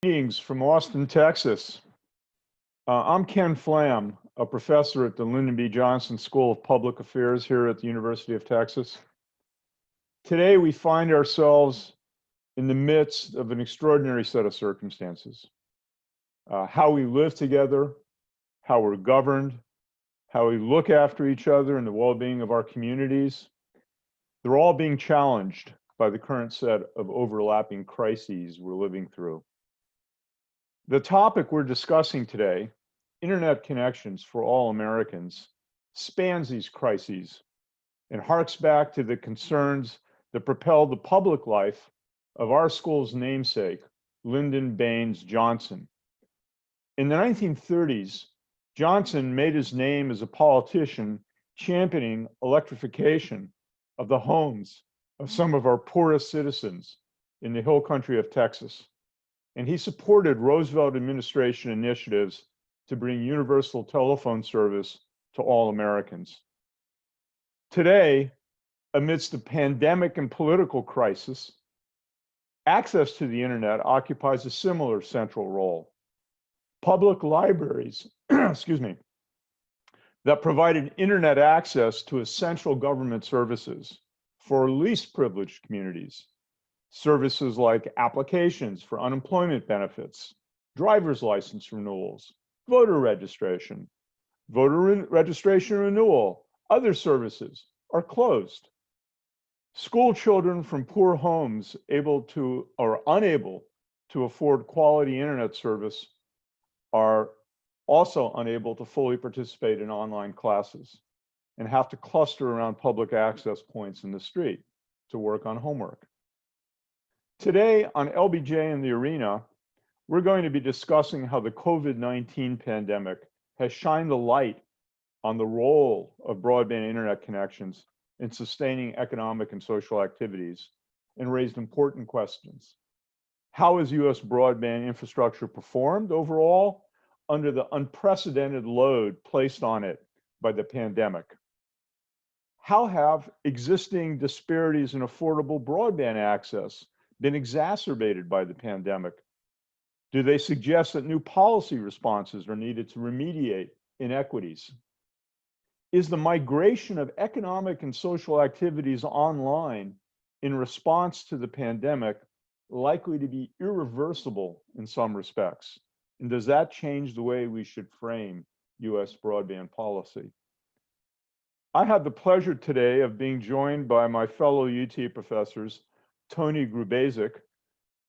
Greetings from Austin, Texas. I'm Ken Flamm, a professor at the Lyndon B. Johnson School of Public Affairs here at the University of Texas. Today, we find ourselves in the midst of an extraordinary set of circumstances. How we live together, how we're governed, how we look after each other and the well-being of our communities, they're all being challenged by the current set of overlapping crises we're living through. The topic we're discussing today, internet connections for all Americans, spans these crises and harks back to the concerns that propelled the public life of our school's namesake, Lyndon Baines Johnson. In the 1930s, Johnson made his name as a politician championing electrification of the homes of some of our poorest citizens in the hill country of Texas. And he supported Roosevelt administration initiatives to bring universal telephone service to all Americans. Today, amidst the pandemic and political crisis, access to the internet occupies a similar central role. Public libraries, excuse me, that provided internet access to essential government services for least privileged communities. Services like applications for unemployment benefits, driver's license renewals, voter registration renewal, other services are closed. School children from poor homes able to or unable to afford quality internet service are also unable to fully participate in online classes and have to cluster around public access points in the street to work on homework. Today on LBJ in the Arena, we're going to be discussing how the COVID-19 pandemic has shined the light on the role of broadband internet connections in sustaining economic and social activities and raised important questions. How has US broadband infrastructure performed overall under the unprecedented load placed on it by the pandemic? How have existing disparities in affordable broadband access been exacerbated by the pandemic? Do they suggest that new policy responses are needed to remediate inequities? Is the migration of economic and social activities online in response to the pandemic likely to be irreversible in some respects? And does that change the way we should frame US broadband policy? I have the pleasure today of being joined by my fellow UT professors, Tony Grubesic,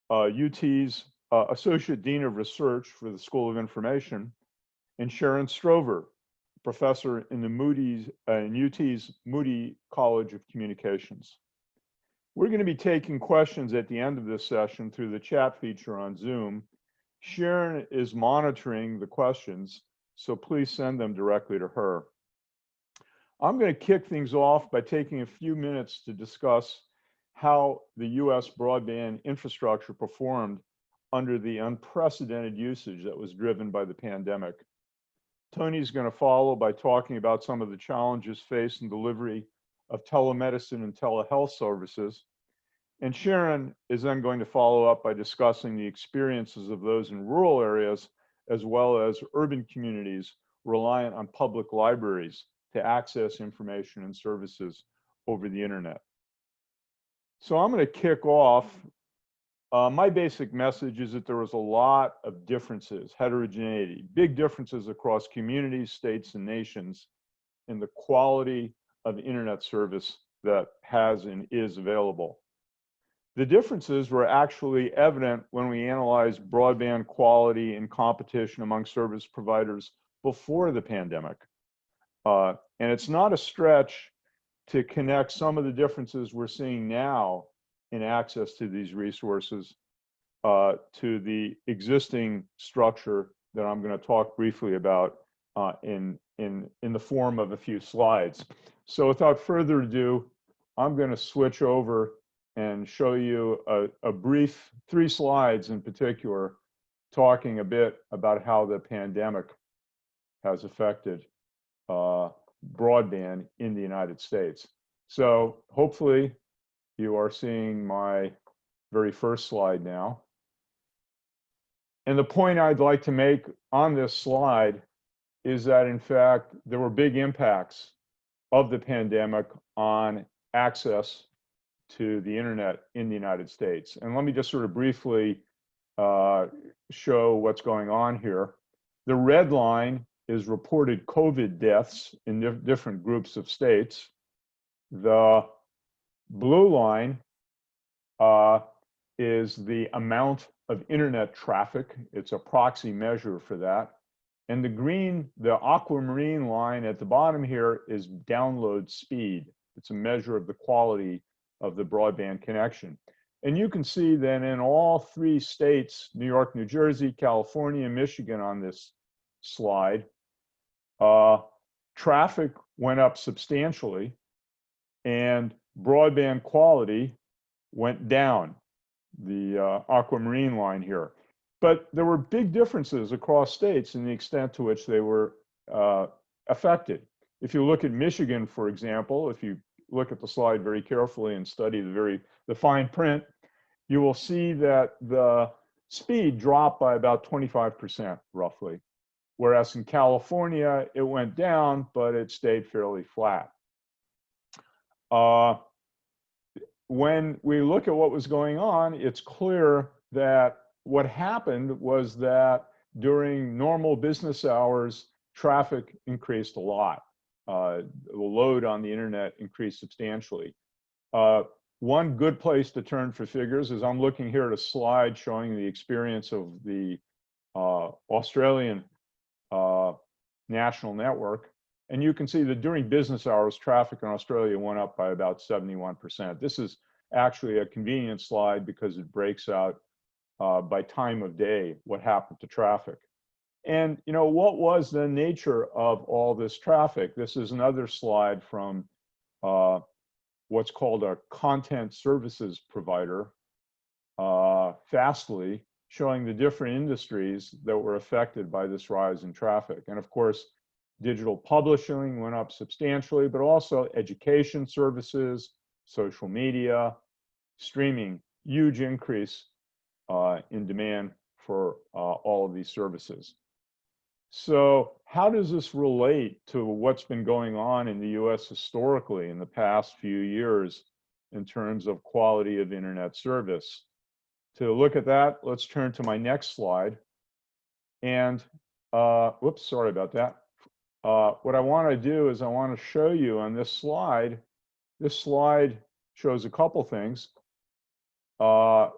UT's Associate Dean of Research for the School of Information, and Sharon Strover, professor in UT's Moody College of Communications. We're going to be taking questions at the end of this session through the chat feature on Zoom. Sharon is monitoring the questions, so please send them directly to her. I'm going to kick things off by taking a few minutes to discuss how the US broadband infrastructure performed under the unprecedented usage that was driven by the pandemic. Tony's going to follow by talking about some of the challenges faced in delivery of telemedicine and telehealth services. And Sharon is then going to follow up by discussing the experiences of those in rural areas, as well as urban communities reliant on public libraries to access information and services over the internet. So I'm going to kick off. My basic message is that there was a lot of differences, heterogeneity, big differences across communities, states, and nations in the quality of internet service that has and is available. The differences were actually evident when we analyzed broadband quality and competition among service providers before the pandemic. And it's not a stretch to connect some of the differences we're seeing now in access to these resources to the existing structure that I'm going to talk briefly about in the form of a few slides. So without further ado, I'm going to switch over and show you a brief 3 slides in particular, talking a bit about how the pandemic has affected broadband in the United States. So hopefully you are seeing my very first slide now. And the point I'd like to make on this slide is that, in fact, there were big impacts of the pandemic on access to the internet in the United States. And let me just sort of briefly show what's going on here. The red line is reported COVID deaths in different groups of states. The blue line is the amount of internet traffic. It's a proxy measure for that. And the green, the aquamarine line at the bottom here is download speed. It's a measure of the quality of the broadband connection. And you can see that in all three states, New York, New Jersey, California, and Michigan on this slide, traffic went up substantially and broadband quality went down, the aquamarine line here. But there were big differences across states in the extent to which they were affected. If you look at Michigan, for example, if you look at the slide very carefully and study the fine print, you will see that the speed dropped by about 25% roughly. Whereas in California, it went down, but it stayed fairly flat. When we look at what was going on, it's clear that what happened was that during normal business hours, traffic increased a lot. The load on the internet increased substantially. One good place to turn for figures is I'm looking here at a slide showing the experience of the Australian national network. And you can see that during business hours, traffic in Australia went up by about 71%. This is actually a convenient slide because it breaks out by time of day what happened to traffic. And what was the nature of all this traffic? This is another slide from what's called a content services provider, Fastly, showing the different industries that were affected by this rise in traffic. And of course, digital publishing went up substantially, but also education services, social media, streaming, huge increase in demand for all of these services. So how does this relate to what's been going on in the US historically in the past few years in terms of quality of internet service? To look at that, let's turn to my next slide. And whoops, sorry about that. What I want to do is I want to show you on this slide shows a couple things.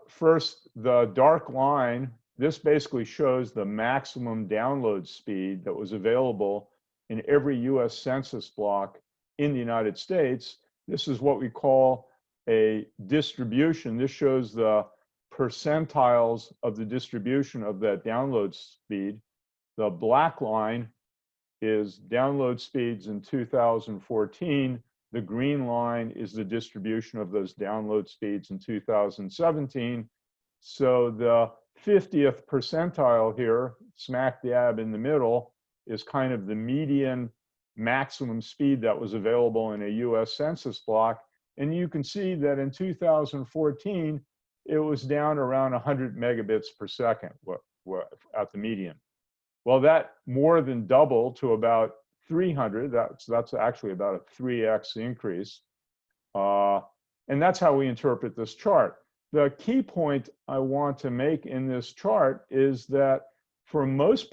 First, the dark line, this basically shows the maximum download speed that was available in every US census block in the United States. This is what we call a distribution. This shows the percentiles of the distribution of that download speed. The black line is download speeds in 2014. The green line is the distribution of those download speeds in 2017. So the 50th percentile here, smack dab in the middle, is kind of the median maximum speed that was available in a US census block. And you can see that in 2014, it was down around 100 megabits per second at the median. Well, that more than doubled to about 300. That's actually about a 3x increase. And that's how we interpret this chart. The key point I want to make in this chart is that for most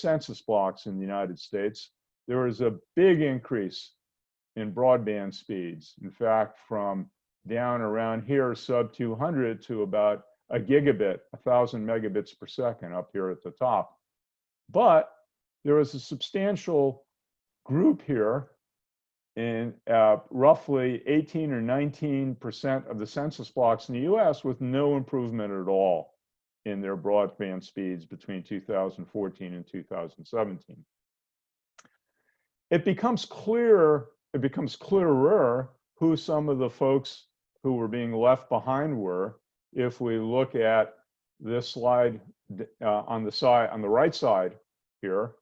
census blocks in the United States, there is a big increase in broadband speeds. In fact, from down around here, sub 200 to about a gigabit, 1,000 megabits per second up here at the top. But there was a substantial group here in roughly 18 or 19% of the census blocks in the US with no improvement at all in their broadband speeds between 2014 and 2017. It becomes clearer who some of the folks who were being left behind were if we look at this slide on the right side here,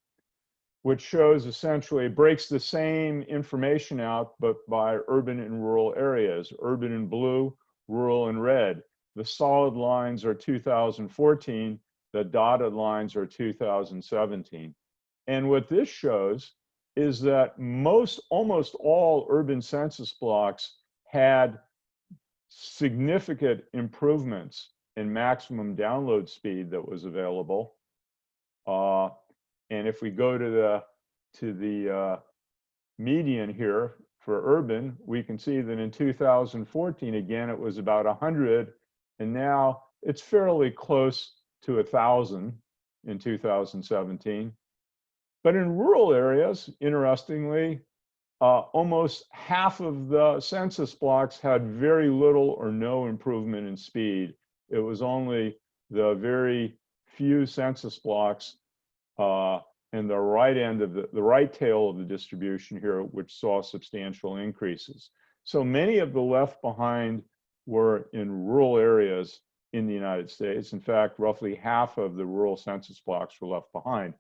which shows essentially, breaks the same information out, but by urban and rural areas, urban in blue, rural in red. The solid lines are 2014. The dotted lines are 2017. And what this shows is that almost all urban census blocks had significant improvements in maximum download speed that was available. And if we go to the median here for urban, we can see that in 2014, again, it was about 100, and now it's fairly close to 1,000 in 2017. But in rural areas, interestingly, almost half of the census blocks had very little or no improvement in speed. It was only the very few census blocks in the right end of the right tail of the distribution here, which saw substantial increases. So many of the left behind were in rural areas in the United States. In fact, roughly half of the rural census blocks were left behind.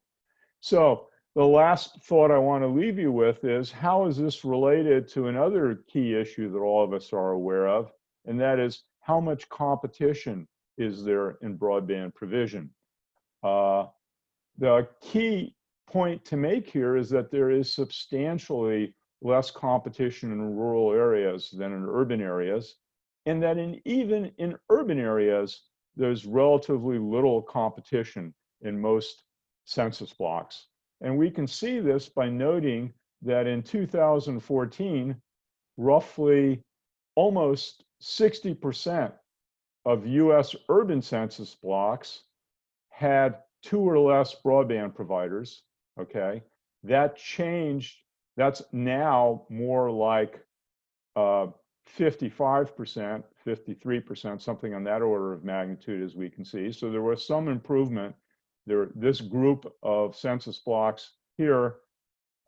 So the last thought I want to leave you with is, how is this related to another key issue that all of us are aware of, and that is how much competition is there in broadband provision? The key point to make here is that there is substantially less competition in rural areas than in urban areas, and that even in urban areas, there's relatively little competition in most census blocks. And we can see this by noting that in 2014, roughly almost 60% of US urban census blocks had 2 or less broadband providers, okay? That changed, that's now more like 55%, 53%, something on that order of magnitude, as we can see. So there was some improvement. This group of census blocks here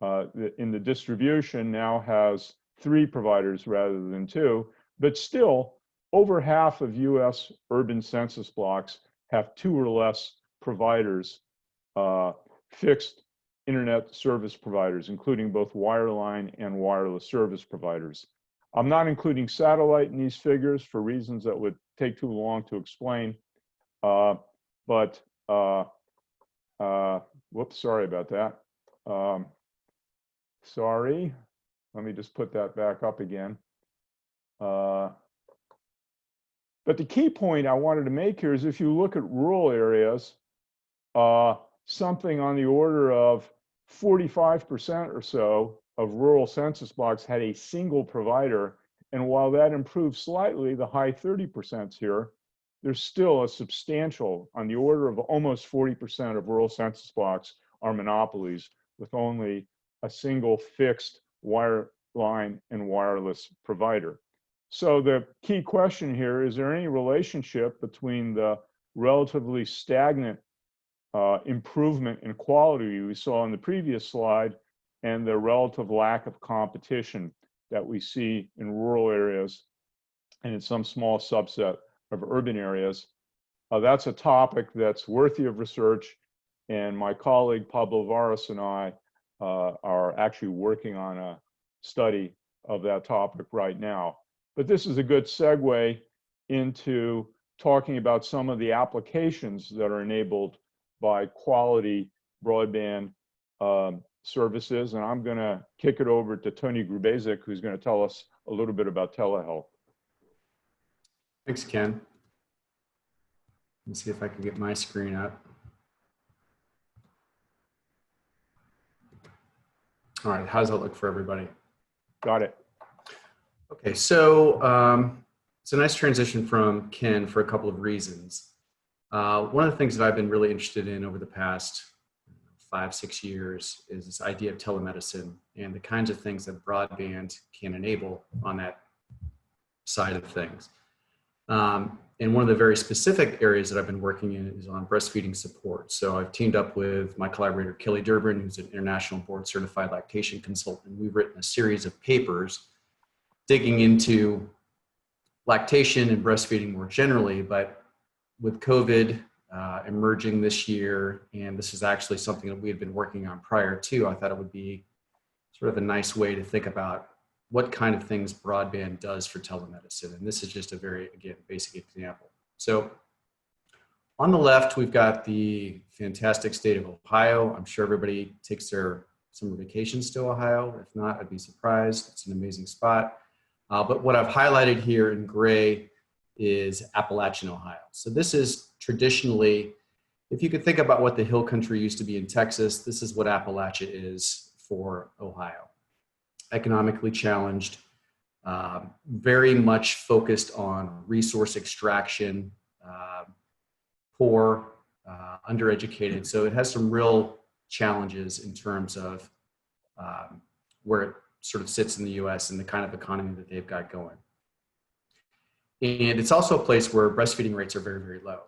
in the distribution now has 3 providers rather than 2, but still over half of US urban census blocks have 2 or less providers, fixed internet service providers, including both wireline and wireless service providers. I'm not including satellite in these figures for reasons that would take too long to explain, whoops, sorry about that. Sorry, let me just put that back up again. But the key point I wanted to make here is, if you look at rural areas, something on the order of 45% or so of rural census blocks had a single provider. And while that improved slightly, the high 30% here, there's still a substantial, on the order of almost 40% of rural census blocks are monopolies with only a single fixed wireline and wireless provider. So the key question here, is there any relationship between the relatively stagnant improvement in quality we saw in the previous slide and the relative lack of competition that we see in rural areas and in some small subset of urban areas? That's a topic that's worthy of research, and my colleague Pablo Varas and I are actually working on a study of that topic right now. But this is a good segue into talking about some of the applications that are enabled by quality broadband services. And I'm going to kick it over to Tony Grubesic, who's going to tell us a little bit about telehealth. Thanks, Ken. Let me see if I can get my screen up. All right, how does that look for everybody? Got it. Okay, so it's a nice transition from Ken for a couple of reasons. One of the things that I've been really interested in over the past 5-6 years is this idea of telemedicine and the kinds of things that broadband can enable on that side of things. And one of the very specific areas that I've been working in is on breastfeeding support. So I've teamed up with my collaborator, Kelly Durbin, who's an international board certified lactation consultant. We've written a series of papers digging into lactation and breastfeeding more generally, but with COVID emerging this year, and this is actually something that we had been working on prior to, I thought it would be sort of a nice way to think about what kind of things broadband does for telemedicine. And this is just a very, again, basic example. So on the left, we've got the fantastic state of Ohio. I'm sure everybody takes their summer vacations to Ohio. If not, I'd be surprised. It's an amazing spot. But what I've highlighted here in gray is Appalachian Ohio. So this is traditionally, if you could think about what the hill country used to be in Texas, this is what Appalachia is for Ohio. Economically challenged, very much focused on resource extraction, poor, undereducated. So it has some real challenges in terms of where it sort of sits in the US and the kind of economy that they've got going. And it's also a place where breastfeeding rates are very, very low.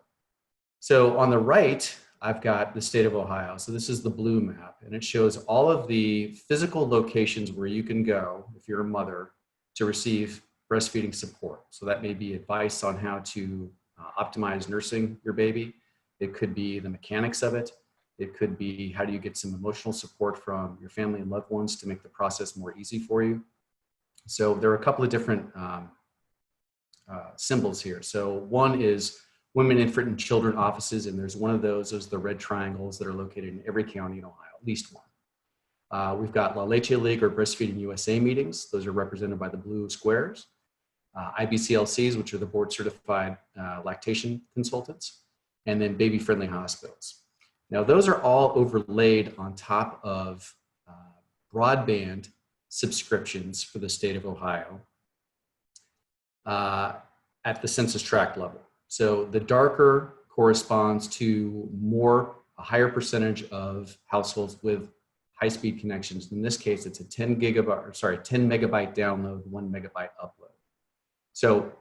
So on the right, I've got the state of Ohio. So this is the blue map, and it shows all of the physical locations where you can go if you're a mother to receive breastfeeding support. So that may be advice on how to optimize nursing your baby. It could be the mechanics of it. It could be how do you get some emotional support from your family and loved ones to make the process more easy for you. So there are a couple of different symbols here. So one is women, infant, and children offices, and there's one of those the red triangles that are located in every county in Ohio, at least one. We've got La Leche League or Breastfeeding USA meetings. Those are represented by the blue squares. IBCLCs, which are the board certified lactation consultants, and then baby-friendly hospitals. Now, those are all overlaid on top of broadband subscriptions for the state of Ohio at the census tract level. So the darker corresponds to a higher percentage of households with high-speed connections. In this case, it's a 10 megabyte download, 1 megabyte upload. So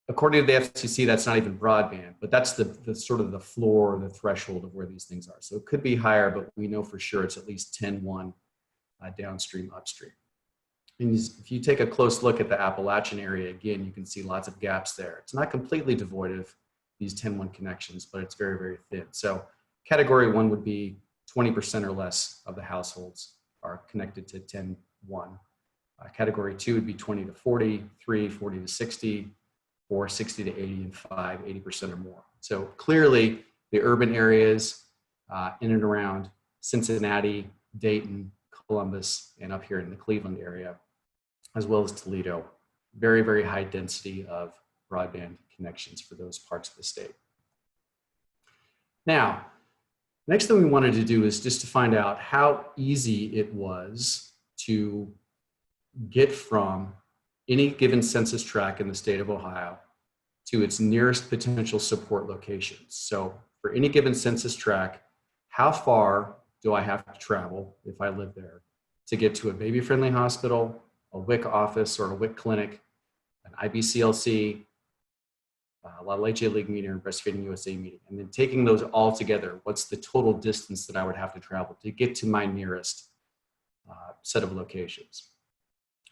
according to the FCC, that's not even broadband, but that's the sort of the floor, the threshold of where these things are. So it could be higher, but we know for sure it's at least 10.1 downstream, upstream. And if you take a close look at the Appalachian area, again, you can see lots of gaps there. It's not completely devoid of these 10.1 connections, but it's very, very thin. So category 1 would be 20% or less of the households are connected to 10.1. Category 2 would be 20 to 40, 3, 40 to 60, 4, 60 to 80, and 5, 80% or more. So clearly the urban areas in and around Cincinnati, Dayton, Columbus, and up here in the Cleveland area, as well as Toledo, very, very high density of broadband connections for those parts of the state. Now, next thing we wanted to do is just to find out how easy it was to get from any given census tract in the state of Ohio to its nearest potential support locations. So for any given census tract, how far do I have to travel if I live there to get to a baby-friendly hospital, a WIC office or a WIC clinic, an IBCLC, La Leche League meeting, or Breastfeeding USA meeting, and then taking those all together, what's the total distance that I would have to travel to get to my nearest set of locations?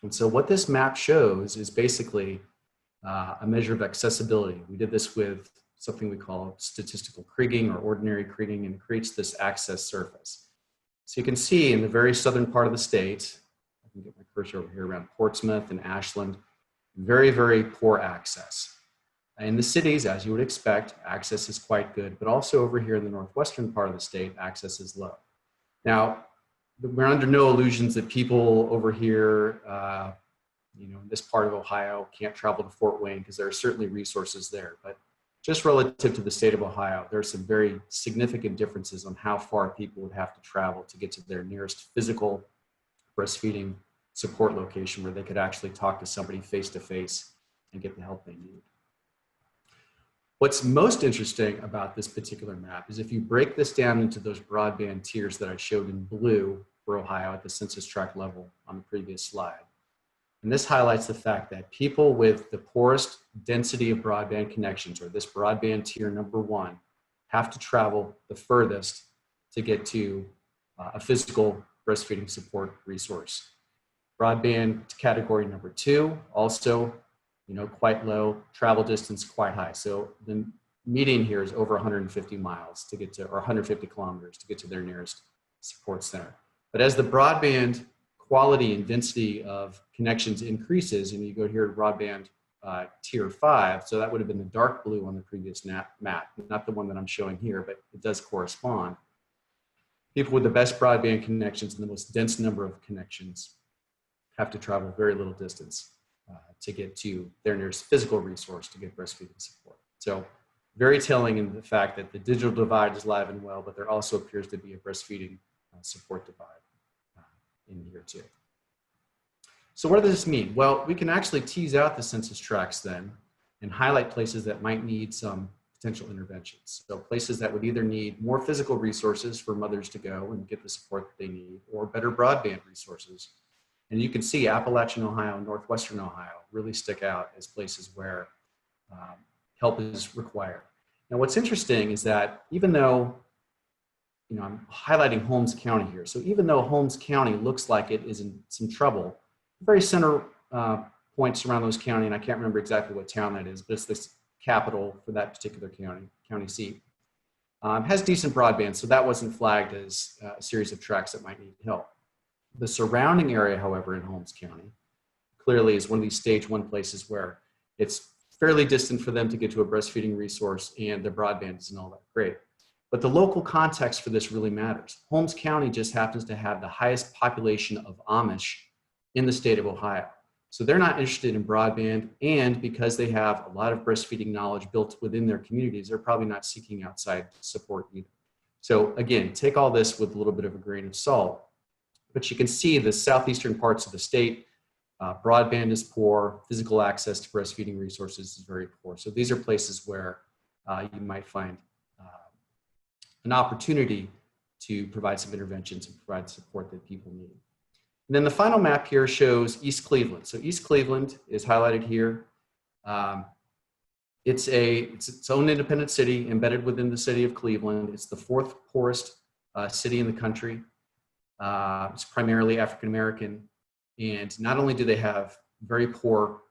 And so what this map shows is basically a measure of accessibility. We did this with something we call statistical kriging or ordinary kriging, and it creates this access surface. So you can see in the very southern part of the state, I can get my cursor over here around Portsmouth and Ashland, very, very poor access. In the cities, as you would expect, access is quite good, but also over here in the northwestern part of the state, access is low. Now, we're under no illusions that people over here, in this part of Ohio can't travel to Fort Wayne, because there are certainly resources there. But just relative to the state of Ohio, there are some very significant differences on how far people would have to travel to get to their nearest physical breastfeeding support location where they could actually talk to somebody face to face and get the help they need. What's most interesting about this particular map is if you break this down into those broadband tiers that I showed in blue for Ohio at the census tract level on the previous slide. And this highlights the fact that people with the poorest density of broadband connections, or this broadband tier number 1, have to travel the furthest to get to a physical breastfeeding support resource. Broadband category number 2, also quite low, travel distance quite high. So the median here is over 150 miles to get to, or 150 kilometers to get to their nearest support center. But as the broadband quality and density of connections increases, and you go here to broadband tier 5. So that would have been the dark blue on the previous map, not the one that I'm showing here, but it does correspond. People with the best broadband connections and the most dense number of connections have to travel very little distance to get to their nearest physical resource to get breastfeeding support. So very telling in the fact that the digital divide is alive and well, but there also appears to be a breastfeeding support divide in here too. So what does this mean? Well, we can actually tease out the census tracts then and highlight places that might need some potential interventions. So places that would either need more physical resources for mothers to go and get the support that they need, or better broadband resources. And you can see Appalachian Ohio and Northwestern Ohio really stick out as places where help is required. Now, what's interesting is that even though, I'm highlighting Holmes County here. So even though Holmes County looks like it is in some trouble, the very center points around those county, and I can't remember exactly what town that is, but it's this capital for that particular county seat, has decent broadband, so that wasn't flagged as a series of tracts that might need help. The surrounding area, however, in Holmes County, clearly is one of these stage 1 places where it's fairly distant for them to get to a breastfeeding resource and their broadband isn't all that great. But the local context for this really matters. Holmes County just happens to have the highest population of Amish in the state of Ohio. So they're not interested in broadband, and because they have a lot of breastfeeding knowledge built within their communities, they're probably not seeking outside support either. So again, take all this with a little bit of a grain of salt, but you can see the southeastern parts of the state, broadband is poor, physical access to breastfeeding resources is very poor. So these are places where you might find an opportunity to provide some interventions and provide support that people need. And then the final map here shows East Cleveland. So East Cleveland is highlighted here. It's its own independent city embedded within the city of Cleveland. It's the 4th poorest city in the country. It's primarily African-American. And not only do they have very poor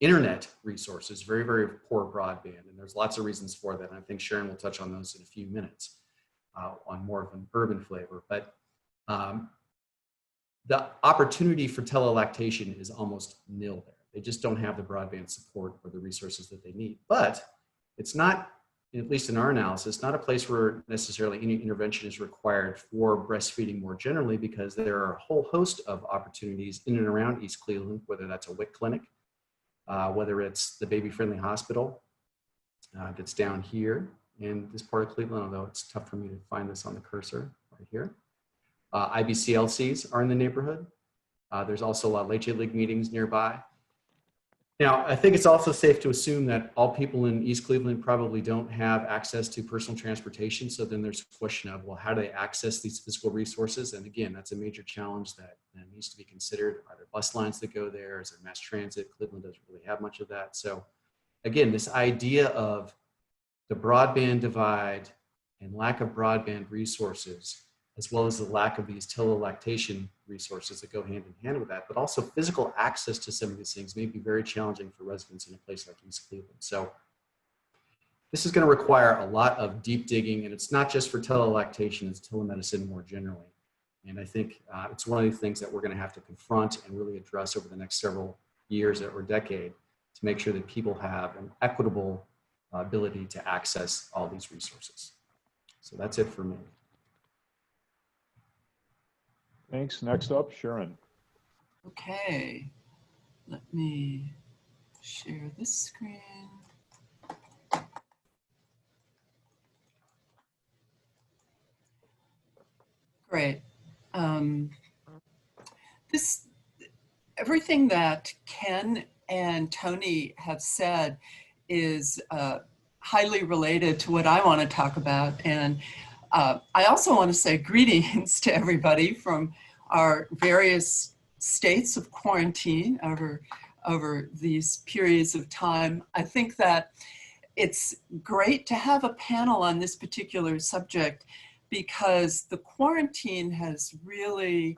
internet resources, very, very poor broadband, and there's lots of reasons for that. And I think Sharon will touch on those in a few minutes on more of an urban flavor. But the opportunity for telelactation is almost nil there. They just don't have the broadband support or the resources that they need. But it's not, at least in our analysis, not a place where necessarily any intervention is required for breastfeeding more generally, because there are a whole host of opportunities in and around East Cleveland, whether that's a WIC clinic, whether it's the baby-friendly hospital that's down here in this part of Cleveland, although it's tough for me to find this on the cursor right here. IBCLCs are in the neighborhood. There's also a lot of Leche League meetings nearby. Now, I think it's also safe to assume that all people in East Cleveland probably don't have access to personal transportation. So then there's a question of, well, how do they access these physical resources? And again, that's a major challenge that needs to be considered. Are there bus lines that go there? Is there mass transit? Cleveland doesn't really have much of that. So again, this idea of the broadband divide and lack of broadband resources, as well as the lack of these telelactation resources that go hand in hand with that, but also physical access to some of these things may be very challenging for residents in a place like East Cleveland. So this is going to require a lot of deep digging, and it's not just for telelactation, it's telemedicine more generally. And I think it's one of the things that we're going to have to confront and really address over the next several years or decade to make sure that people have an equitable ability to access all these resources. So that's it for me. Thanks. Next up, Sharon. Okay, let me share this screen. Great. Everything that Ken and Tony have said is highly related to what I want to talk about. And I also want to say greetings to everybody from our various states of quarantine over these periods of time. I think that it's great to have a panel on this particular subject because the quarantine has really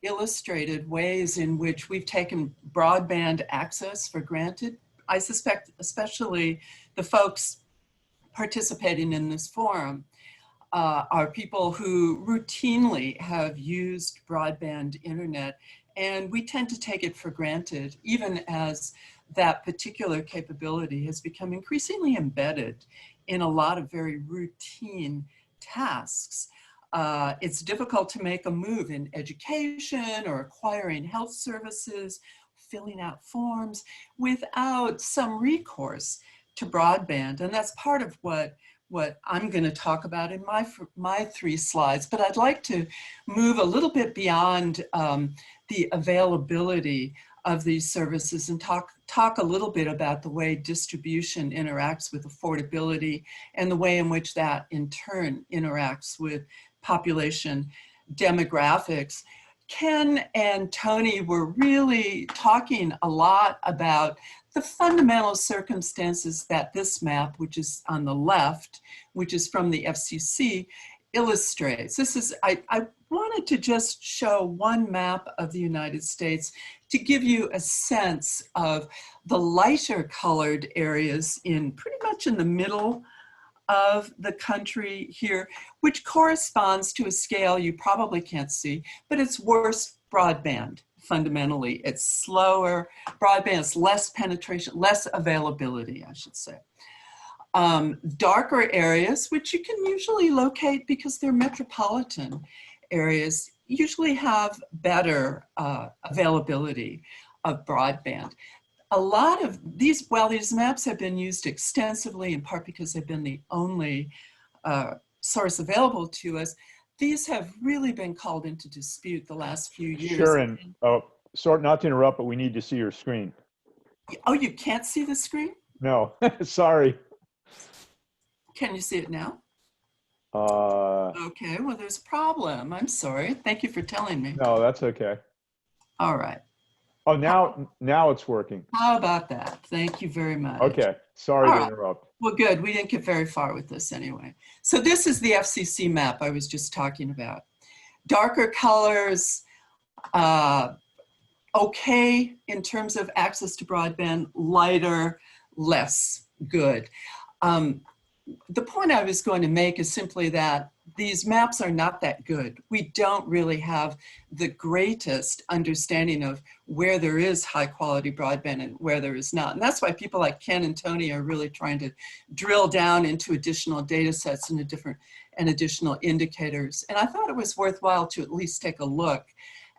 illustrated ways in which we've taken broadband access for granted. I suspect especially the folks participating in this forum are people who routinely have used broadband internet And we tend to take it for granted, even as that particular capability has become increasingly embedded in a lot of very routine tasks. It's difficult to make a move in education or acquiring health services, filling out forms without some recourse to broadband. And that's part of what I'm going to talk about in my 3 slides. But I'd like to move a little bit beyond the availability of these services and talk a little bit about the way distribution interacts with affordability and the way in which that in turn interacts with population demographics. Ken and Tony were really talking a lot about the fundamental circumstances that this map, which is on the left, which is from the FCC, illustrates. This is, I wanted to just show one map of the United States to give you a sense of the lighter colored areas in pretty much in the middle of the country here, which corresponds to a scale you probably can't see, but it's worse broadband. Fundamentally, it's slower broadband, it's less penetration, less availability, I should say. Darker areas, which you can usually locate because they're metropolitan areas, usually have better availability of broadband. A lot of these, while these maps have been used extensively, in part because they've been the only source available to us, these have really been called into dispute the last few years. Sharon, sorry not to interrupt, but we need to see your screen. Oh, you can't see the screen? No, sorry. Can you see it now? Okay, well, there's a problem. I'm sorry. Thank you for telling me. No, that's okay. All right. Oh, now it's working. How about that? Thank you very much. Okay, sorry to interrupt. Well, good. We didn't get very far with this anyway. So this is the FCC map I was just talking about. Darker colors, okay in terms of access to broadband, lighter, less good. The point I was going to make is simply that these maps are not that good. We don't really have the greatest understanding of where there is high quality broadband and where there is not. And that's why people like Ken and Tony are really trying to drill down into additional data sets and additional indicators. And I thought it was worthwhile to at least take a look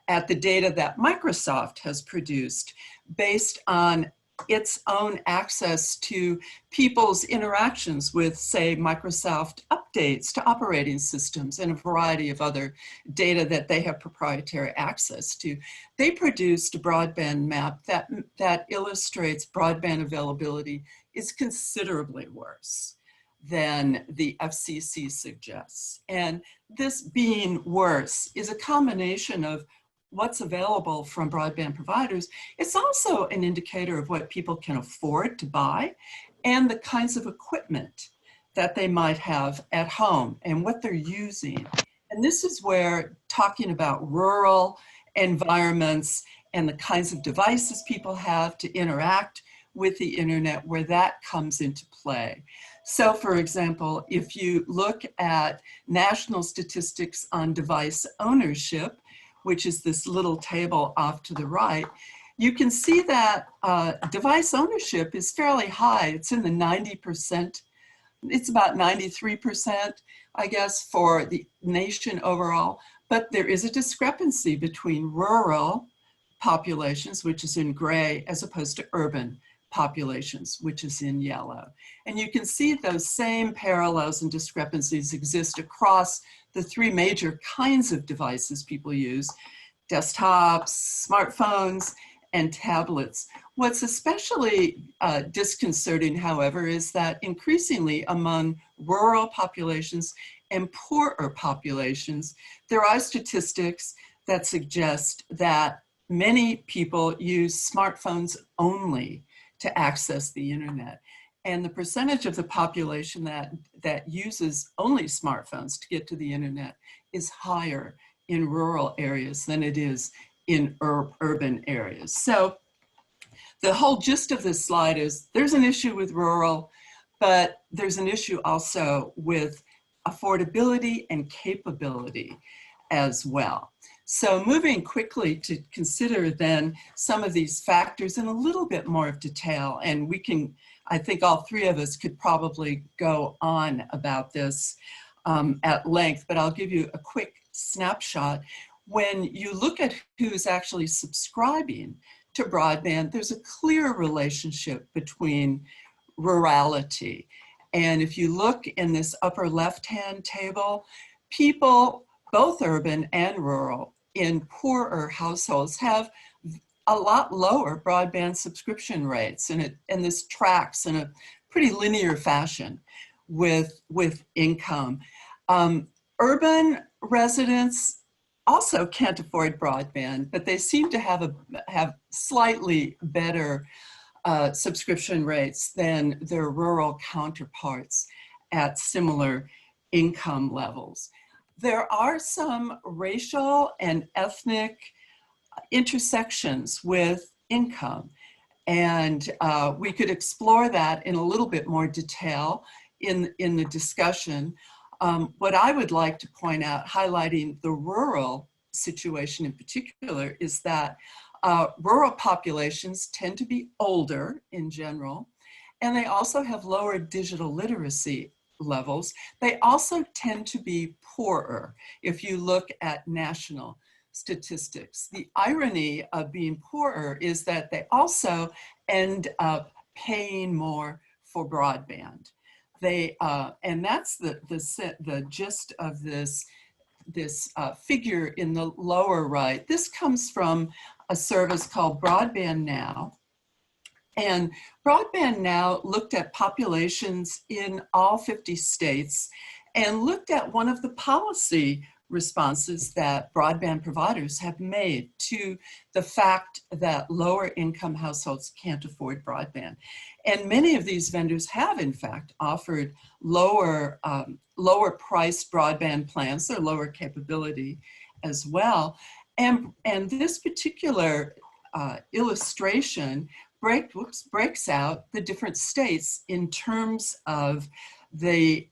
at the data that Microsoft has produced based on its own access to people's interactions with, say, Microsoft updates to operating systems and a variety of other data that they have proprietary access to. They produced a broadband map that illustrates broadband availability is considerably worse than the FCC suggests. And this being worse is a combination of what's available from broadband providers. It's also an indicator of what people can afford to buy and the kinds of equipment that they might have at home and what they're using. And this is where talking about rural environments and the kinds of devices people have to interact with the internet, where that comes into play. So for example, if you look at national statistics on device ownership, which is this little table off to the right, you can see that device ownership is fairly high. It's in the 90%. It's about 93%, I guess, for the nation overall. But there is a discrepancy between rural populations, which is in gray, as opposed to urban populations, which is in yellow. And you can see those same parallels and discrepancies exist across the 3 major kinds of devices people use: desktops, smartphones, and tablets. What's especially disconcerting, however, is that increasingly among rural populations and poorer populations, there are statistics that suggest that many people use smartphones only to access the internet. And the percentage of the population that uses only smartphones to get to the internet is higher in rural areas than it is in urban areas. So the whole gist of this slide is there's an issue with rural, but there's an issue also with affordability and capability as well. So moving quickly to consider then some of these factors in a little bit more of detail, and we can, I think all three of us could probably go on about this at length, but I'll give you a quick snapshot. When you look at who's actually subscribing to broadband, there's a clear relationship between rurality. And if you look in this upper left-hand table, people, both urban and rural, in poorer households have a lot lower broadband subscription rates, and this tracks in a pretty linear fashion with income. Urban residents also can't afford broadband, but they seem to have slightly better subscription rates than their rural counterparts at similar income levels. There are some racial and ethnic intersections with income, and we could explore that in a little bit more detail in the discussion. What I would like to point out, highlighting the rural situation in particular, is that rural populations tend to be older in general, and they also have lower digital literacy levels. They also tend to be poorer if you look at national statistics. The irony of being poorer is that they also end up paying more for broadband. And that's the gist of this figure in the lower right. This comes from a service called Broadband Now. And Broadband Now looked at populations in all 50 states and looked at one of the policy responses that broadband providers have made to the fact that lower income households can't afford broadband. And many of these vendors have in fact offered lower priced broadband plans. They're lower capability as well. And this particular illustration breaks out the different states in terms of the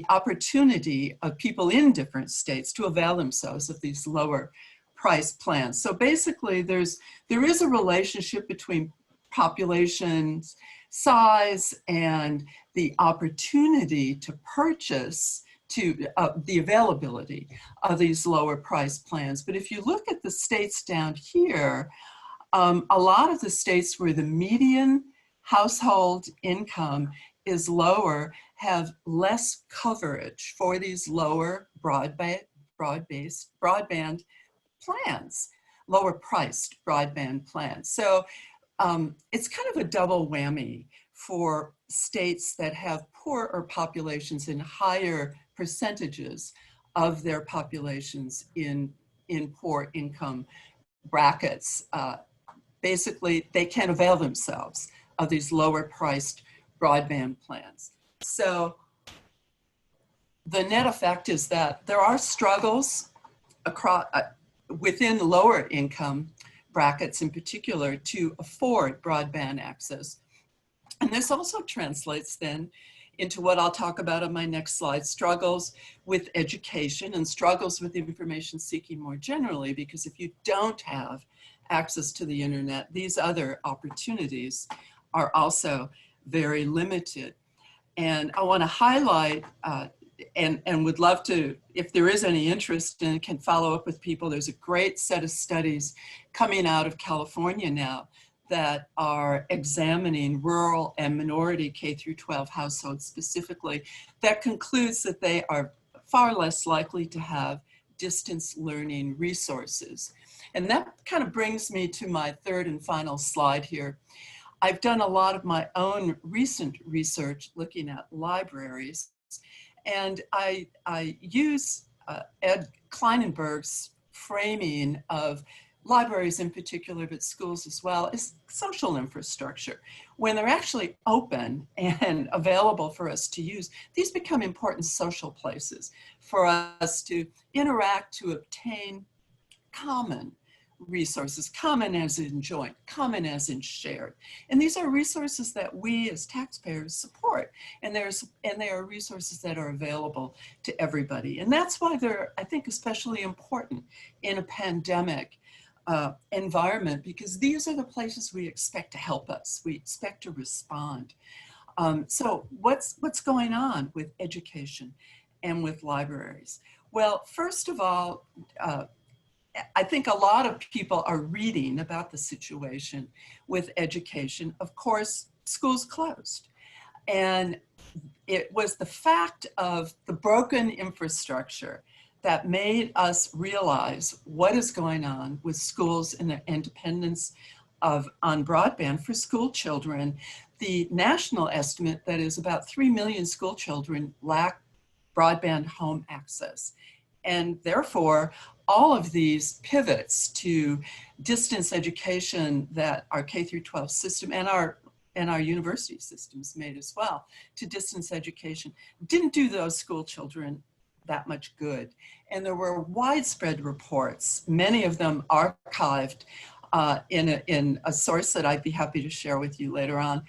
opportunity of people in different states to avail themselves of these lower price plans. So basically there is a relationship between population size and the opportunity to purchase, to the availability of these lower price plans. But if you look at the states down here, a lot of the states where the median household income is lower have less coverage for these lower broadband plans, lower priced broadband plans. So it's kind of a double whammy for states that have poorer populations in higher percentages of their populations in poor income brackets. Basically, they can't avail themselves of these lower priced broadband plans. So the net effect is that there are struggles across, within lower income brackets in particular to afford broadband access. And this also translates then into what I'll talk about on my next slide, struggles with education and struggles with information seeking more generally, because if you don't have access to the internet, these other opportunities are also very limited. And I want to highlight, and would love to, if there is any interest and can follow up with people, there's a great set of studies coming out of California now that are examining rural and minority K-12 households specifically, that concludes that they are far less likely to have distance learning resources. And that kind of brings me to my third and final slide here. I've done a lot of my own recent research looking at libraries, and I use Ed Kleinenberg's framing of libraries in particular, but schools as well, is social infrastructure. When they're actually open and available for us to use, these become important social places for us to interact, to obtain common resources, common as in joint, common as in shared. And these are resources that we as taxpayers support. And they are resources that are available to everybody. And that's why they're, I think, especially important in a pandemic environment, because these are the places we expect to help us. We expect to respond. So what's going on with education and with libraries? Well, first of all, I think a lot of people are reading about the situation with education. Of course, schools closed. And it was the fact of the broken infrastructure that made us realize what is going on with schools and their independence on broadband for school children. The national estimate that is about 3 million school children lack broadband home access. And therefore, all of these pivots to distance education that our K through 12 system and our university systems made as well to distance education didn't do those school children that much good. And there were widespread reports, many of them archived in a source that I'd be happy to share with you later on,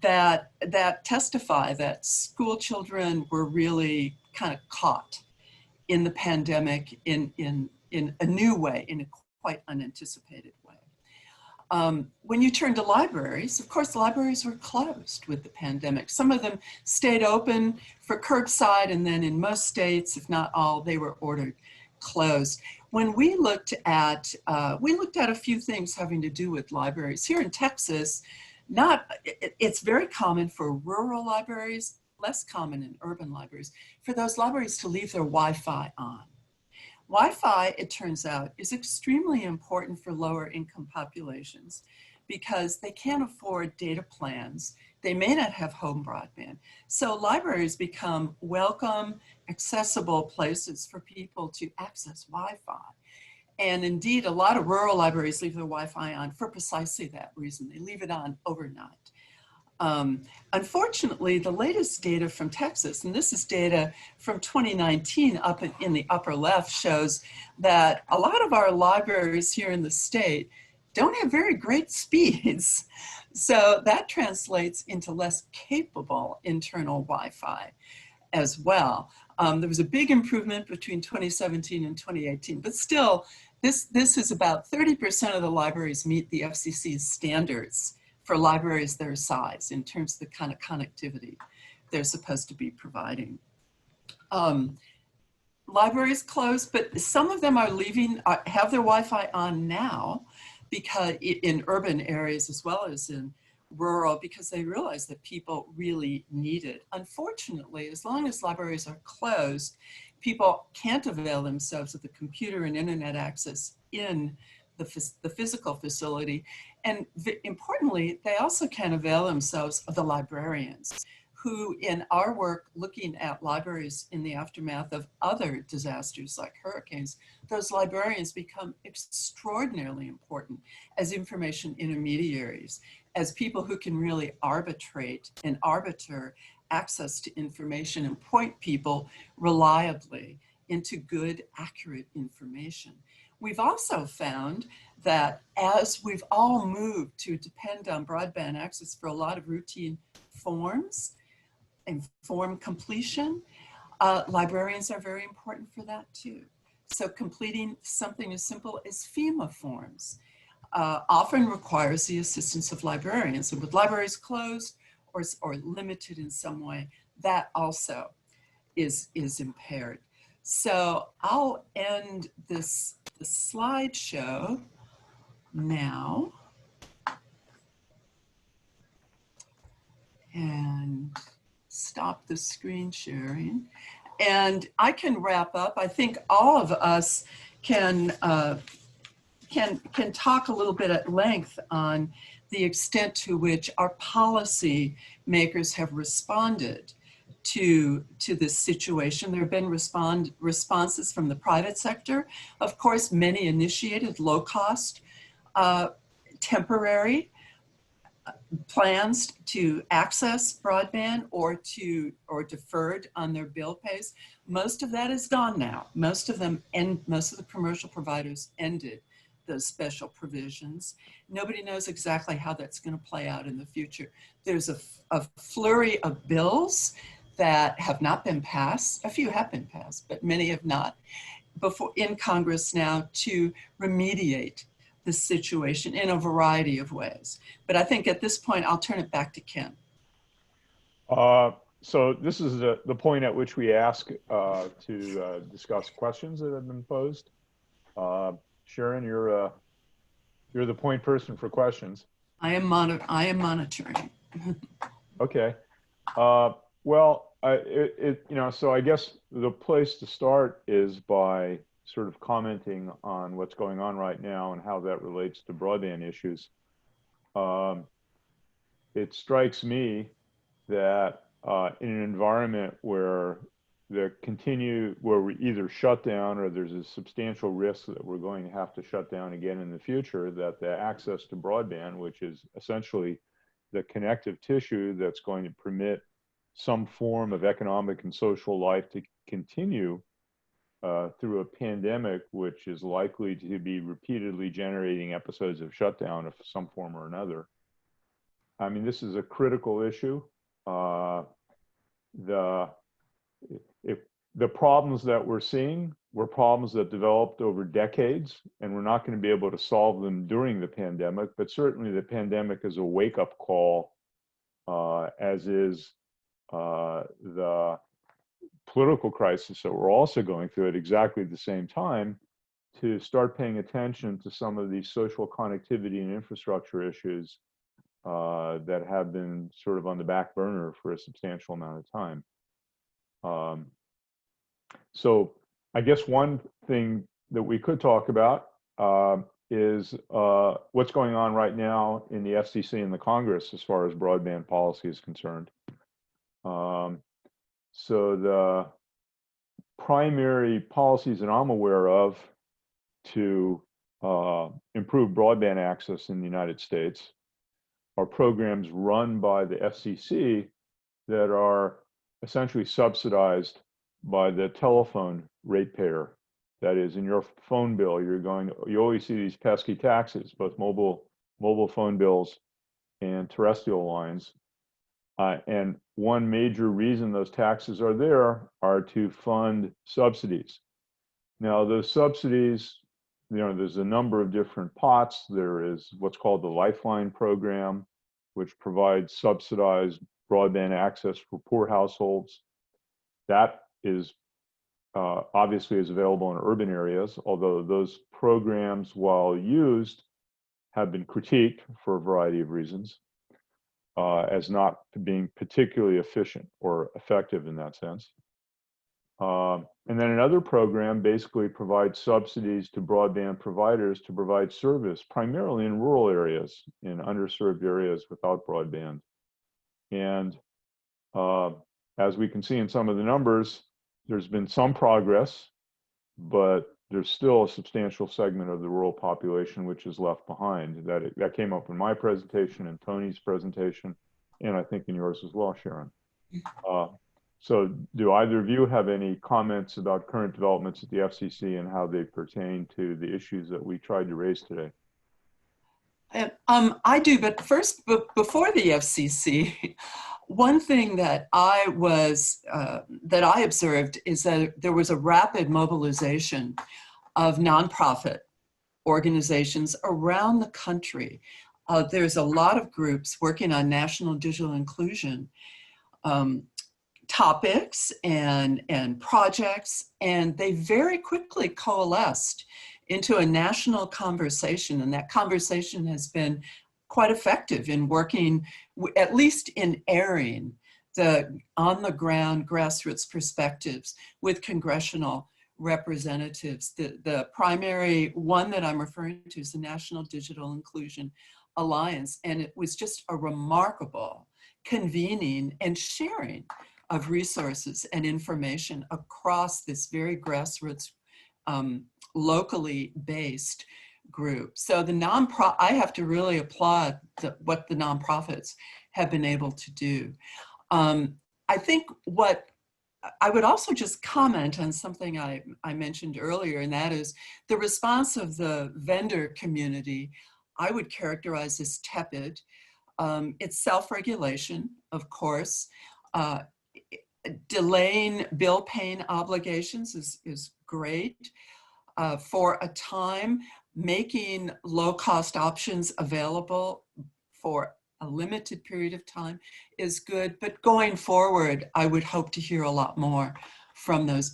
that testify that school children were really kind of caught in the pandemic in a new way, in a quite unanticipated way. When you turn to libraries, of course, libraries were closed with the pandemic. Some of them stayed open for curbside, and then in most states, if not all, they were ordered closed. When we looked at a few things having to do with libraries. Here in Texas, it's very common for rural libraries, less common in urban libraries, for those libraries to leave their Wi-Fi on. Wi-Fi, it turns out, is extremely important for lower income populations because they can't afford data plans. They may not have home broadband. So libraries become welcome, accessible places for people to access Wi-Fi. And indeed, a lot of rural libraries leave their Wi-Fi on for precisely that reason. They leave it on overnight. Unfortunately, the latest data from Texas, and this is data from 2019 up in the upper left, shows that a lot of our libraries here in the state don't have very great speeds. So that translates into less capable internal Wi-Fi as well. There was a big improvement between 2017 and 2018, but still, this is about 30% of the libraries meet the FCC's standards for libraries their size in terms of the kind of connectivity they're supposed to be providing. Libraries closed, but some of them are have their Wi-Fi on now, because in urban areas as well as in rural, because they realize that people really need it. Unfortunately, as long as libraries are closed, people can't avail themselves of the computer and internet access in the physical facility. And importantly, they also can avail themselves of the librarians who, in our work looking at libraries in the aftermath of other disasters like hurricanes, those librarians become extraordinarily important as information intermediaries, as people who can really arbitrate and arbiter access to information and point people reliably into good, accurate information. We've also found that as we've all moved to depend on broadband access for a lot of routine forms and form completion, librarians are very important for that too. So completing something as simple as FEMA forms often requires the assistance of librarians. And with libraries closed or limited in some way, that also is impaired. So I'll end the slideshow now and stop the screen sharing. And I can wrap up. I think all of us can talk a little bit at length on the extent to which our policy makers have responded to this situation. There have been responses from the private sector. Of course, many initiated low-cost, temporary plans to access broadband or deferred on their bill pays. Most of that is gone now. Most of them and most of the commercial providers ended those special provisions. Nobody knows exactly how that's going to play out in the future. There's a flurry of bills that have not been passed. A few have been passed, but many have not, before in Congress now, to remediate the situation in a variety of ways. But I think at this point, I'll turn it back to Ken. So this is the point at which we ask to discuss questions that have been posed. Sharon, you're the point person for questions. I am monitoring. Okay. Well, so I guess the place to start is by sort of commenting on what's going on right now and how that relates to broadband issues. It strikes me that in an environment where where we either shut down or there's a substantial risk that we're going to have to shut down again in the future, that the access to broadband, which is essentially the connective tissue that's going to permit some form of economic and social life to continue through a pandemic, which is likely to be repeatedly generating episodes of shutdown of some form or another. I mean, this is a critical issue. The problems that we're seeing were problems that developed over decades, and we're not going to be able to solve them during the pandemic, but certainly the pandemic is a wake-up call, as is the political crisis that we're also going through at exactly the same time, to start paying attention to some of these social connectivity and infrastructure issues that have been sort of on the back burner for a substantial amount of time. So I guess one thing that we could talk about is what's going on right now in the FCC and the Congress as far as broadband policy is concerned. So the primary policies that I'm aware of to improve broadband access in the United States are programs run by the FCC that are essentially subsidized by the telephone ratepayer. That is, in your phone bill, you always see these pesky taxes, both mobile phone bills and terrestrial lines. And one major reason those taxes are there are to fund subsidies. Now, those subsidies, there's a number of different pots. There is what's called the Lifeline program, which provides subsidized broadband access for poor households. That is obviously is available in urban areas, although those programs, while used, have been critiqued for a variety of reasons as not being particularly efficient or effective in that sense. And then another program basically provides subsidies to broadband providers to provide service primarily in rural areas, in underserved areas without broadband. And as we can see in some of the numbers, there's been some progress, but there's still a substantial segment of the rural population which is left behind. That came up in my presentation and Tony's presentation, and I think in yours as well, Sharon. So do either of you have any comments about current developments at the FCC and how they pertain to the issues that we tried to raise today? I do, but first, before the FCC, one thing that I observed is that there was a rapid mobilization of nonprofit organizations around the country. There's a lot of groups working on national digital inclusion topics and projects, and they very quickly coalesced into a national conversation, and that conversation has been quite effective in working, at least in airing the on-the-ground grassroots perspectives with congressional representatives. The primary one that I'm referring to is the National Digital Inclusion Alliance, and it was just a remarkable convening and sharing of resources and information across this very grassroots, locally based group. So I have to really applaud what the nonprofits have been able to do. I think what I would also just comment on something I mentioned earlier, and that is the response of the vendor community. I would characterize as tepid. It's self-regulation, of course. Delaying bill paying obligations is great. For a time, making low-cost options available for a limited period of time is good, but going forward, I would hope to hear a lot more from those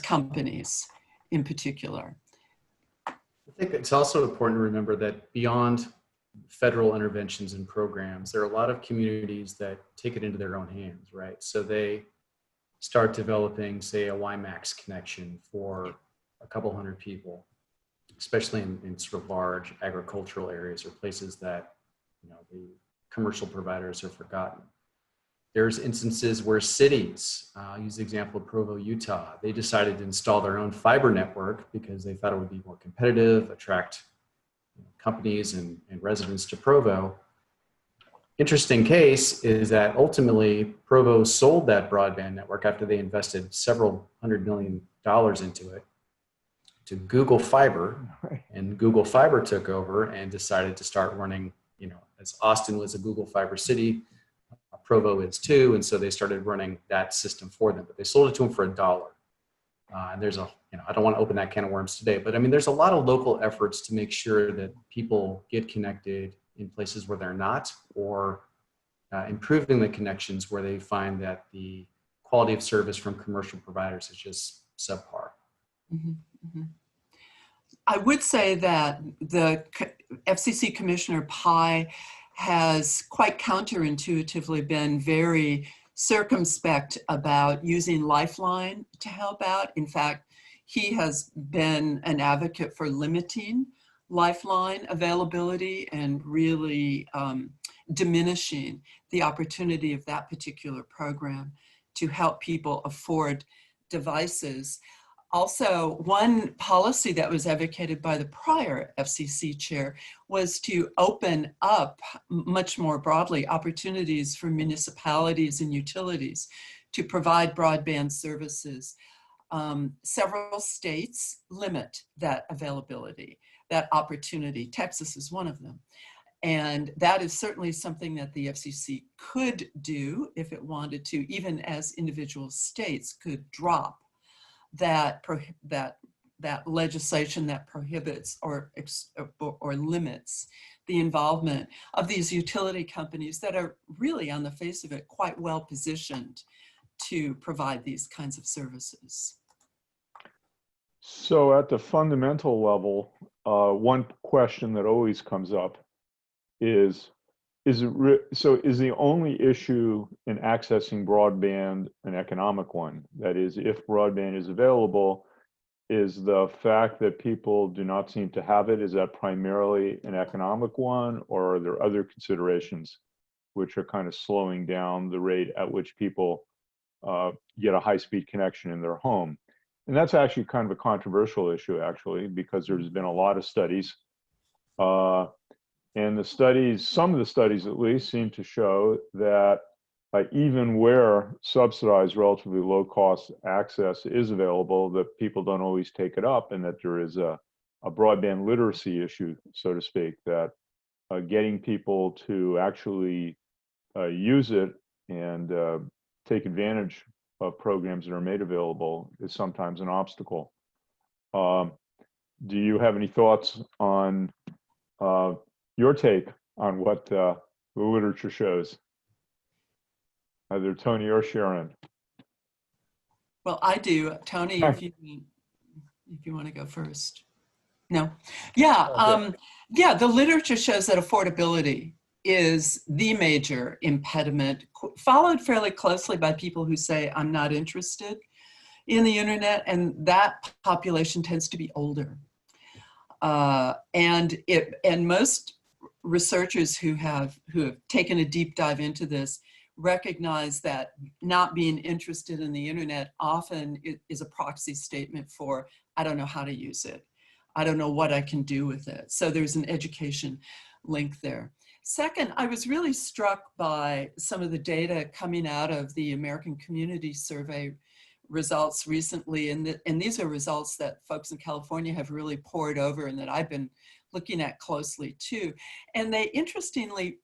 companies in particular. I think it's also important to remember that beyond federal interventions and programs, there are a lot of communities that take it into their own hands, right? So they start developing, say, a WiMAX connection for a couple hundred people, especially in sort of large agricultural areas or places that, you know, the commercial providers are forgotten. There's instances where cities, I'll use the example of Provo, Utah, they decided to install their own fiber network because they thought it would be more competitive, attract companies and residents to Provo. Interesting case is that ultimately Provo sold that broadband network after they invested several $100 million into it to Google Fiber, and Google Fiber took over and decided to start running, you know, as Austin was a Google Fiber city, Provo is too, and so they started running that system for them, but they sold it to them for $1. And there's a, you know, I don't want to open that can of worms today, but I mean, there's a lot of local efforts to make sure that people get connected in places where they're not, or improving the connections where they find that the quality of service from commercial providers is just subpar. Mm-hmm, mm-hmm. I would say that the FCC Commissioner Pai has quite counterintuitively been very circumspect about using Lifeline to help out. In fact, he has been an advocate for limiting Lifeline availability and really diminishing the opportunity of that particular program to help people afford devices. Also, one policy that was advocated by the prior FCC chair was to open up much more broadly opportunities for municipalities and utilities to provide broadband services. Several states limit that availability, that opportunity. Texas is one of them. And that is certainly something that the FCC could do if it wanted to, even as individual states could drop that legislation that prohibits or limits the involvement of these utility companies that are really, on the face of it, quite well positioned to provide these kinds of services. So at the fundamental level, one question that always comes up is the only issue in accessing broadband an economic one? That is, if broadband is available, is the fact that people do not seem to have it, is that primarily an economic one, or are there other considerations which are kind of slowing down the rate at which people get a high-speed connection in their home? And that's actually kind of a controversial issue, actually, because there's been a lot of studies. And the studies, some of the studies at least, seem to show that even where subsidized, relatively low-cost access is available, that people don't always take it up, and that there is a broadband literacy issue, so to speak, that getting people to actually use it and take advantage of programs that are made available is sometimes an obstacle. Do you have any thoughts on your take on what the literature shows? Either Tony or Sharon. Well, I do. Tony, if you want to go first. No. Yeah. Okay. Yeah, the literature shows that affordability is the major impediment, followed fairly closely by people who say, I'm not interested in the internet, and that population tends to be older. And most researchers who have taken a deep dive into this recognize that not being interested in the internet often is a proxy statement for, I don't know how to use it. I don't know what I can do with it. So there's an education link there. Second, I was really struck by some of the data coming out of the American Community Survey results recently. And these are results that folks in California have really poured over and that I've been looking at closely too. And they interestingly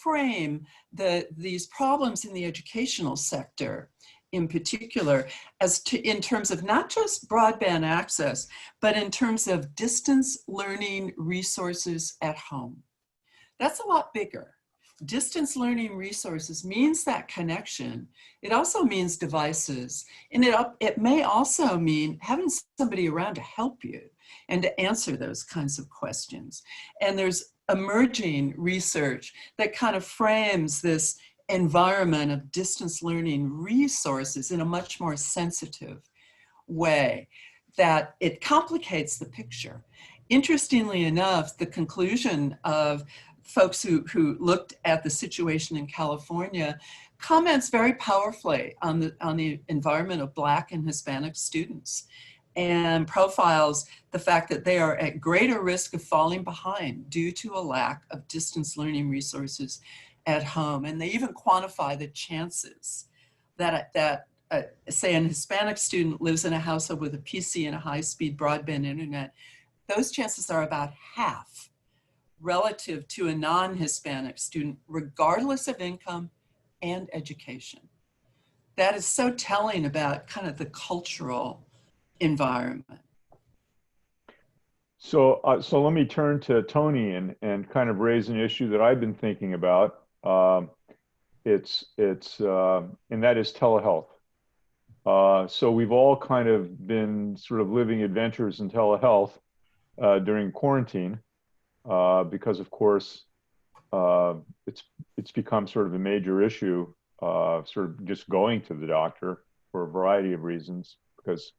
frame these problems in the educational sector in particular as to in terms of not just broadband access, but in terms of distance learning resources at home. That's a lot bigger. Distance learning resources means that connection. It also means devices. And it may also mean having somebody around to help you and to answer those kinds of questions. And there's emerging research that kind of frames this environment of distance learning resources in a much more sensitive way, that it complicates the picture. Interestingly enough, the conclusion of folks who looked at the situation in California comments very powerfully on the environment of Black and Hispanic students, and profiles the fact that they are at greater risk of falling behind due to a lack of distance learning resources at home. And they even quantify the chances that say an Hispanic student lives in a household with a PC and a high-speed broadband internet. Those chances are about half relative to a non-Hispanic student, regardless of income and education. That is so telling about kind of the cultural environment. So let me turn to Tony and kind of raise an issue that I've been thinking about. And that is telehealth. So we've all kind of been sort of living adventures in telehealth during quarantine because, of course, it's become sort of a major issue, sort of just going to the doctor for a variety of reasons, because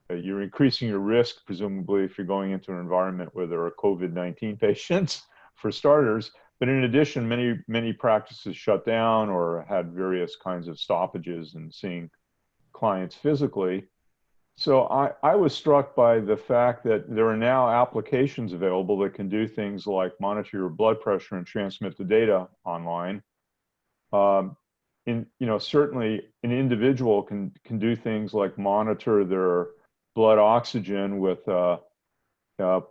you're increasing your risk, presumably, if you're going into an environment where there are COVID-19 patients, for starters. But in addition, many practices shut down or had various kinds of stoppages in seeing clients physically. So I was struck by the fact that there are now applications available that can do things like monitor your blood pressure and transmit the data online. Certainly an individual can do things like monitor their blood oxygen with a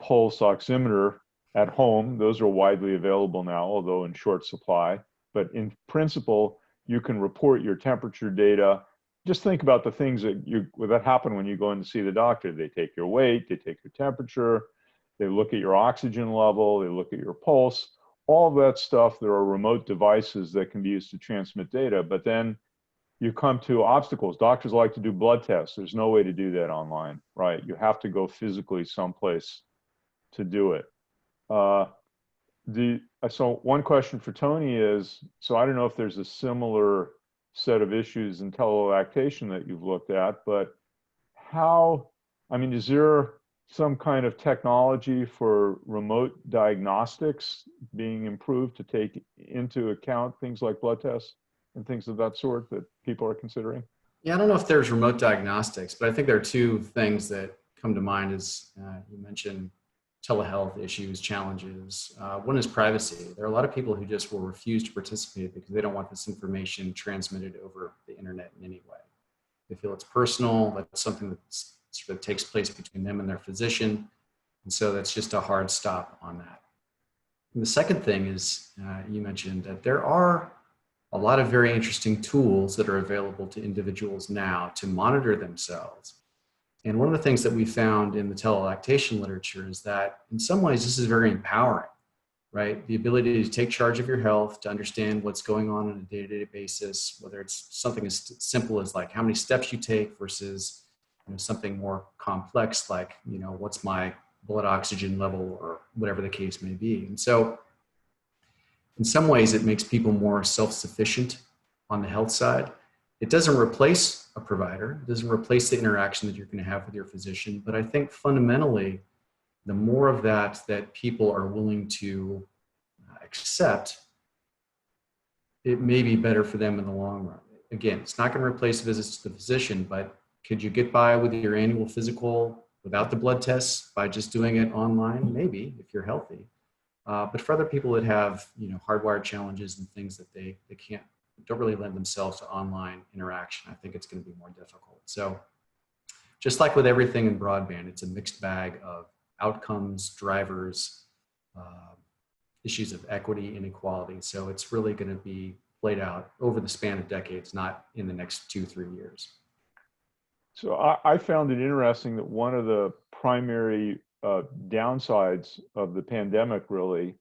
pulse oximeter at home. Those are widely available now, although in short supply. But in principle, you can report your temperature data. Just think about the things that happen when you go in to see the doctor. They take your weight, they take your temperature, they look at your oxygen level, they look at your pulse, all of that stuff. There are remote devices that can be used to transmit data, but then you come to obstacles. Doctors like to do blood tests. There's no way to do that online, right? You have to go physically someplace to do it. So one question for Tony is, so I don't know if there's a similar set of issues in telelactation that you've looked at, but is there some kind of technology for remote diagnostics being improved to take into account things like blood tests and things of that sort that people are considering? Yeah, I don't know if there's remote diagnostics, but I think there are two things that come to mind as you mentioned telehealth issues, challenges. One is privacy. There are a lot of people who just will refuse to participate because they don't want this information transmitted over the internet in any way. They feel it's personal, that's something that sort of takes place between them and their physician. And so that's just a hard stop on that. And the second thing is, you mentioned that there are a lot of very interesting tools that are available to individuals now to monitor themselves. And one of the things that we found in the telelactation literature is that in some ways this is very empowering, right? The ability to take charge of your health, to understand what's going on a day-to-day basis, whether it's something as simple as like how many steps you take versus something more complex like, what's my blood oxygen level or whatever the case may be. And so in some ways it makes people more self-sufficient on the health side. It doesn't replace a provider. It doesn't replace the interaction that you're going to have with your physician. But I think fundamentally, the more of that people are willing to accept, it may be better for them in the long run. Again, it's not going to replace visits to the physician, but could you get by with your annual physical without the blood tests by just doing it online? Maybe, if you're healthy. But for other people that have, hardwired challenges and things that they don't really lend themselves to online interaction, I think it's going to be more difficult. So just like with everything in broadband, it's a mixed bag of outcomes, drivers, issues of equity, inequality. So it's really going to be played out over the span of decades, not in the next 2-3 years. So I found it interesting that one of the primary downsides of the pandemic really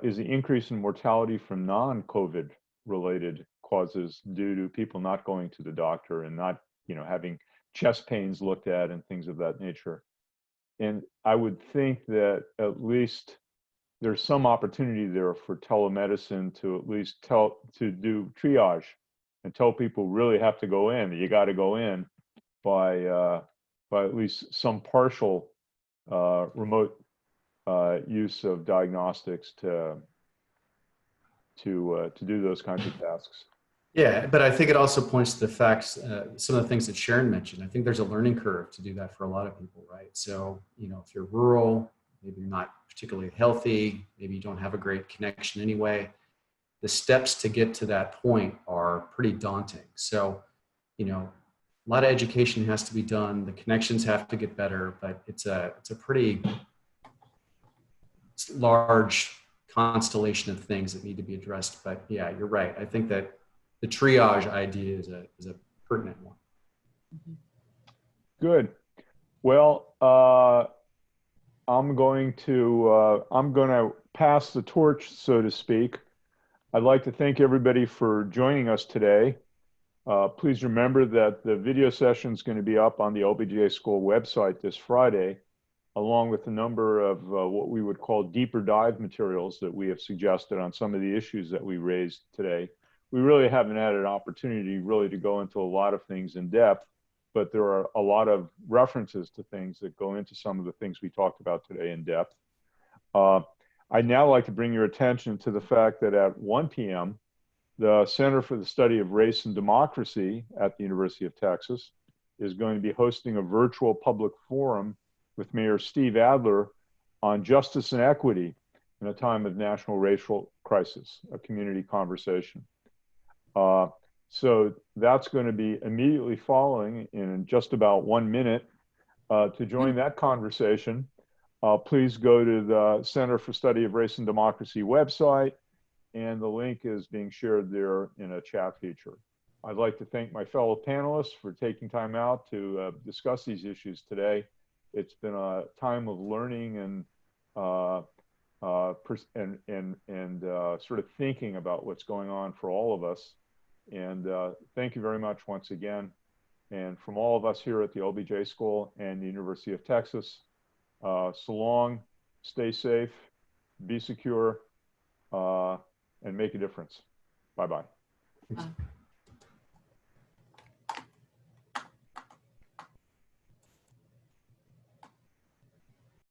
is the increase in mortality from non-COVID related causes due to people not going to the doctor and not, having chest pains looked at and things of that nature. And I would think that at least there's some opportunity there for telemedicine to at least to do triage and tell people really have to go in. You got to go in by at least some partial remote use of diagnostics to do those kinds of tasks. Yeah, but I think it also points to the facts, some of the things that Sharon mentioned. I think there's a learning curve to do that for a lot of people, right? So, if you're rural, maybe you're not particularly healthy, maybe you don't have a great connection anyway, the steps to get to that point are pretty daunting. So, a lot of education has to be done. The connections have to get better, but it's a pretty large constellation of things that need to be addressed. But yeah, you're right. I think that the triage idea is a pertinent one. Good. Well, I'm going to pass the torch, so to speak. I'd like to thank everybody for joining us today. Please remember that the video session is going to be up on the LBJ School website this Friday, along with a number of what we would call deeper dive materials that we have suggested on some of the issues that we raised today. We really haven't had an opportunity really to go into a lot of things in depth, but there are a lot of references to things that go into some of the things we talked about today in depth. I'd now like to bring your attention to the fact that at 1 p.m., the Center for the Study of Race and Democracy at the University of Texas is going to be hosting a virtual public forum with Mayor Steve Adler on justice and equity in a time of national racial crisis, a community conversation. So that's going to be immediately following in just about 1 minute. To join that conversation, please go to the Center for Study of Race and Democracy website, and the link is being shared there in a chat feature. I'd like to thank my fellow panelists for taking time out to discuss these issues today. It's been a time of learning and sort of thinking about what's going on for all of us. And thank you very much once again. And from all of us here at the LBJ School and the University of Texas, so long, stay safe, be secure, and make a difference. Bye-bye.